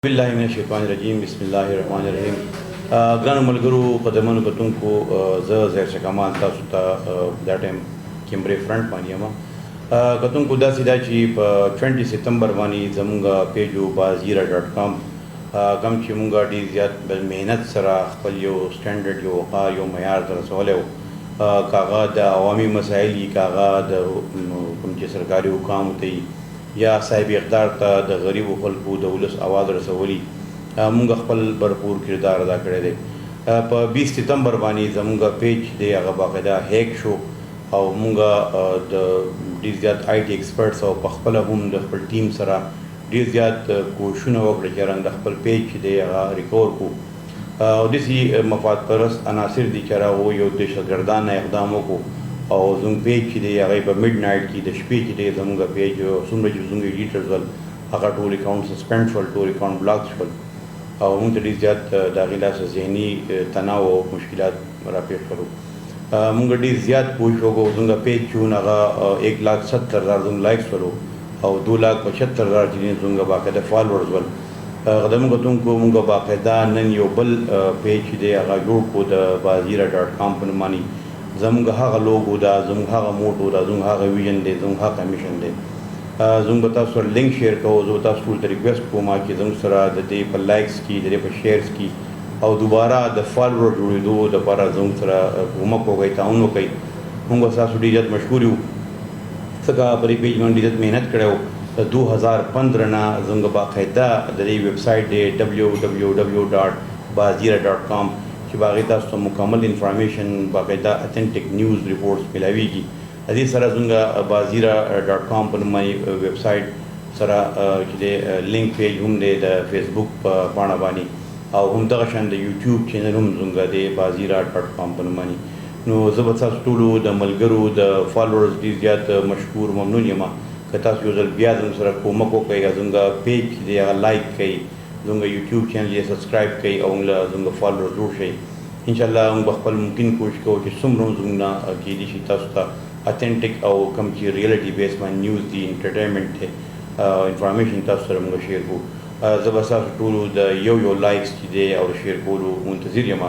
بالله من الشیطان الرجیم بسم الله الرحمن الرحیم ګرانو ملګرو قدمونو کتونکو زه ظاهر شاه کمال تاسو ته دا ټایم کیمبرې فرنټ باندې یم کتونکو داسې دا چې په 20 سپتمبر باندې زموږ پیجو بازیره.com کوم چې موږ ډېر زیات محنت سره خپل یو سټنډرډ یو وقار یو معیار ته رسولی و کاغه د عوامي مسایل کاغه د کوم چې سرکاري حکامو ته یا صاحب اقدار ته د غریبو خلکو د ولس آواز رسولي موږ خپل برپور کردار ادا کړی دی په 20 سپتمبر باندې زموږ پیج دی هغه باقاعده هیک شو او موږ د ډېر زیات آی ټي ایکسپرټس او په خپله هم د خپل ټیم سره ډېر زیات کوششونه وکړه چې رنګ د خپل پیج چې دی هغه ریکور کړو او داسې مفاد پرست عناصر دي چې هغه یو دهشتګردانه اقدام وکړو او زموږ پیج چې دی هغه په میډ نایټ کې د شپې چې دی زموږ پیج څومره چې زموږ ایډیټرز ول هغه ټول اکاونټ سسپینډ شول ټول اکاونټ بلاک شول او موږ ته ډېر زیات د هغې لاسه ذهني تناو او مشکلات راپېښ کړو موږ ډېر زیات کوشش وکړو زموږ پیج چې هغه 1,70,000 زموږ لایکس ولو او 2,75,000 چې زموږ باقاعده فالوورز ول قدمونو کتونکو موږ باقاعده نن یو بل پیج چې دی هغه جوړ کړو د بازیره.com په نوم باندې زموږ هغه لوګو دا زموږ هغه موټو دا زموږ هغه ویژن دی زموږ هغه میشن دی زموږ به تاسو سره لینک شیر کوو زه به تاسو ټول ته ریکویسټ کوم چې زموږ سره د دې په لایکس کې د دې په شیرز کې او دوباره د فالوور جوړېدو دپاره زموږ سره کومک وکړئ تعاون وکړئ موږ ستاسو ډېر زیات مشکور یو ځکه په دې پیج باندې ډېر زیات محنت کړی و د 2015 نه زموږ باقاعده د دې ویب سایټ دی www.bazira.com چې باغې تاسو ته مکمل انفارمیشن باقاعده اتھینټک نیوز ریپورټس ملاویږي د دې سره زموږ بازیره.com په نوم باندې ویب سایټ سره چې دی لینک پیج هم دی د فیسبوک په پاڼه باندې او همدغه شان د یوټیوب چینل هم زموږ دی بازیره.com په نوم باندې نو زه به تاسو ټولو د ملګرو د فالوورز ډېر زیات مشکور ممنون یم که تاسو یو ځل بیا زموږ سره کومک وکړئ زموږ پیج چې دی هغه لایک کړئ زموږ یوټیوب چینل یې سبسکرایب کړئ او زموږ فالوور جوړ شئ انشاءالله موږ به خپل ممکن کوشش کوو چې څومره هم زموږ نه کېدای شي تاسو ته اتھینټک او کوم چې ریالټي بیس باندې نیوز دي انټرټینمنټ دی انفارمیشن تاسو سره موږ شیر کړو زه به ستاسو ټولو د یو لایکس چې دی او د شیر کولو منتظر یم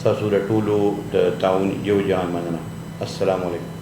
ستاسو د ټولو د تعاون یو جهان مننه السلام علیکم